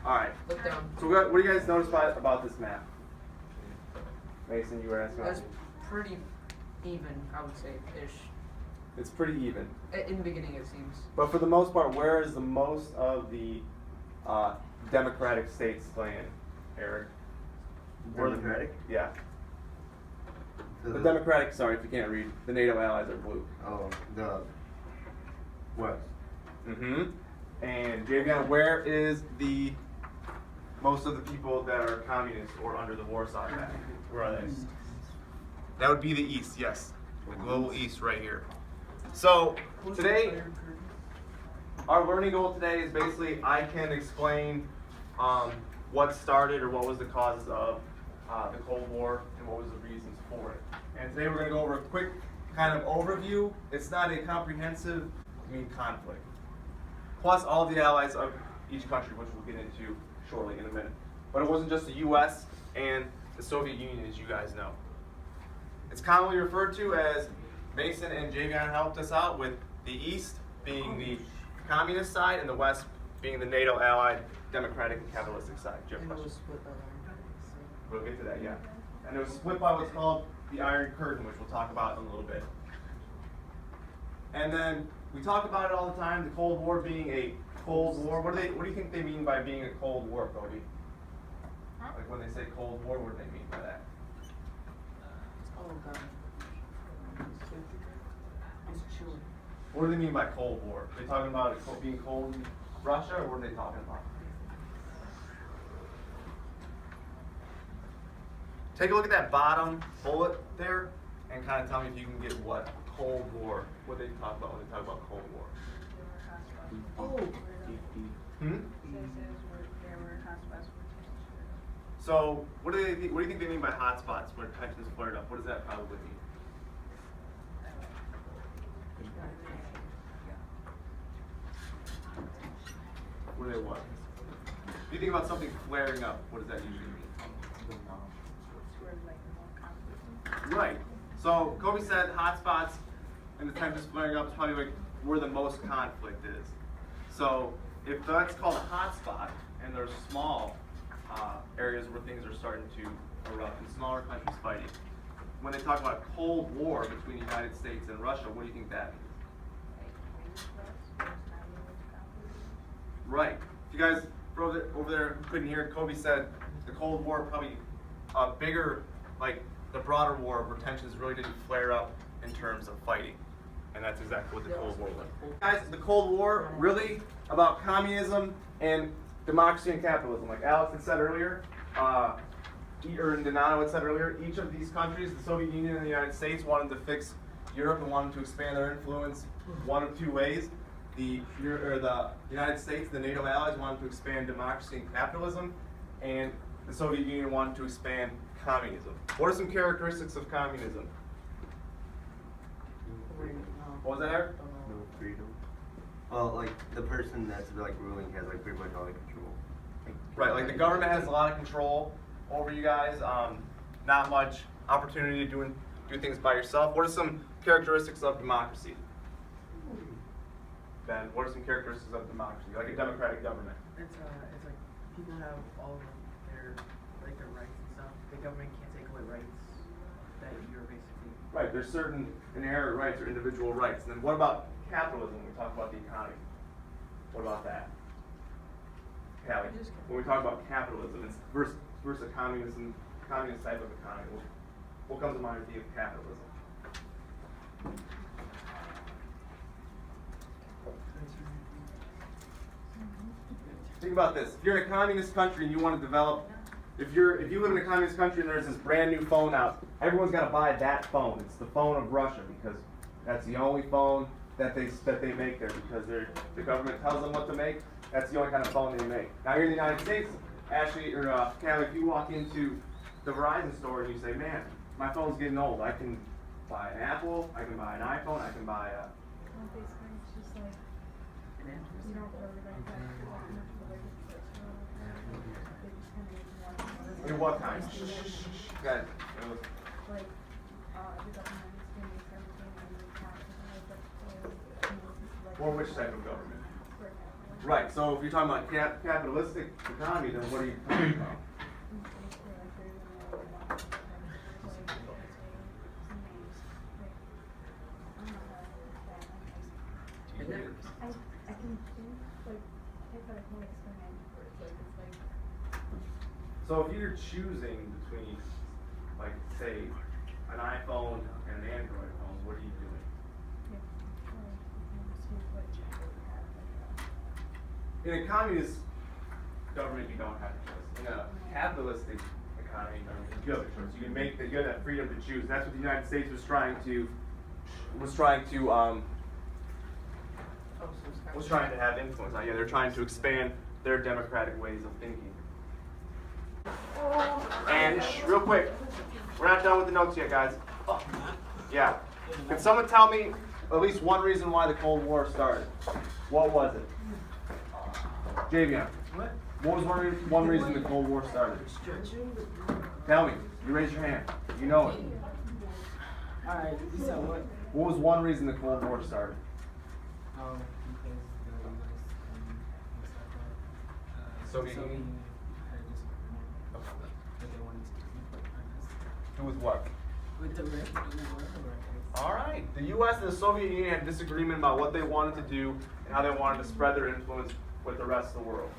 All right. Look down. So what do you guys notice about this map? Mason, you were asking. That's pretty even, I would say, ish. It's pretty even. In the beginning, it seems. But for the most part, where is the most of the Democratic states laying, Eric? Democratic? Yeah. The Democratic, sorry if you can't read, the NATO allies are blue. Oh, the West. Mm-hmm. And Javion, where is the most of the people that are communist or under the Warsaw Pact? Where are they? That would be the East, yes. The global East right here. So today, our learning goal today is basically I can explain what started or what was the causes of the Cold War and what was the reasons for it. And today we're going to go over a quick kind of overview. It's not a comprehensive conflict. Plus all the allies of each country, which we'll get into shortly in a minute. But it wasn't just the U.S. and the Soviet Union, as you guys know. It's commonly referred to as, Mason and Javion helped us out with the East being the communist side and the West being the NATO allied democratic and capitalistic side. Do you have a question? We'll get to that, yeah. And it was split by what's called the Iron Curtain, which we'll talk about in a little bit. And then we talk about it all the time, the Cold War being a Cold War. What do you think they mean by being a Cold War, Cody? Like when they say Cold War, what do they mean by that? Oh, God. It's chilly. What do they mean by Cold War? Are they talking about it being cold in Russia, or what are they talking about? Take a look at that bottom bullet there and kind of tell me if you can get what Cold War, what they talk about when they talk about Cold War. Oh. So what do you think they mean by hotspots where tensions flared up? What does that probably mean? What do they what? If you think about something flaring up, what does that usually mean? Right. So Kobe said hotspots and the tensions flaring up is probably like where the most conflict is. So if that's called a hotspot and there's small areas where things are starting to erupt and smaller countries fighting, when they talk about Cold War between the United States and Russia, what do you think that means? Right. If you guys over there couldn't hear, Kobe said the Cold War probably bigger, like the broader war where tensions really didn't flare up in terms of fighting. And that's exactly what the Cold War was. Guys, the Cold War really about communism and democracy and capitalism. Like Alex had said earlier, or Donato had said earlier, each of these countries, the Soviet Union and the United States, wanted to fix Europe and wanted to expand their influence one of two ways. The United States, the NATO allies, wanted to expand democracy and capitalism, and the Soviet Union wanted to expand communism. What are some characteristics of communism? What was that, Eric? No freedom. Well, like the person that's like ruling has like pretty much all the control. Right, like the government has a lot of control over you guys. Not much opportunity to do things by yourself. What are some characteristics of democracy? Ben, what are some characteristics of democracy? Like a democratic government. It's like people have all of their rights and stuff. The government can't take away rights that you're basically. Right, there's certain inherent rights or individual rights. And then what about capitalism when we talk about the economy? What about that? Callie, when we talk about capitalism, it's versus a communist type of economy. What comes to mind with you of capitalism? Think about this. If you're in a communist country and you want to develop, if you live in a communist country and there's this brand new phone out, everyone's got to buy that phone. It's the phone of Russia because that's the only phone that they make there because the government tells them what to make. That's the only kind of phone they make. Now here in the United States, Ashley or Callie, if you walk into the Verizon store and you say, "Man, my phone's getting old. I can buy an Apple. I can buy an iPhone. I can buy a." Basically, it's just like you don't really like that. In what kind? Go ahead. Like, the government is going to make everything and the taxes and like Or which type of government? Right. So if you're talking about capitalistic economy, then what are you talking about? I can think, like, if I can explain it, like, it's like, So if you're choosing between, like, say, an iPhone and an Android phone, what are you doing? In a communist government, you don't have a choice. In a capitalistic economy, you have a choice. You can make that. You have that freedom to choose. And that's what the United States was trying to have influence on. Yeah, they're trying to expand their democratic ways of thinking. And real quick, we're not done with the notes yet, guys. Yeah. Can someone tell me at least one reason why the Cold War started? What was it? Javion. What was one reason the Cold War started? Tell me. You raise your hand. You know it. Alright, you said what? What was one reason the Cold War started? Because the US and stuff like Soviet Union? had a disagreement that they wanted to keep Do with what? with the records. All right. The U.S. and the Soviet Union had disagreement about what they wanted to do and how they wanted to spread their influence with the rest of the world.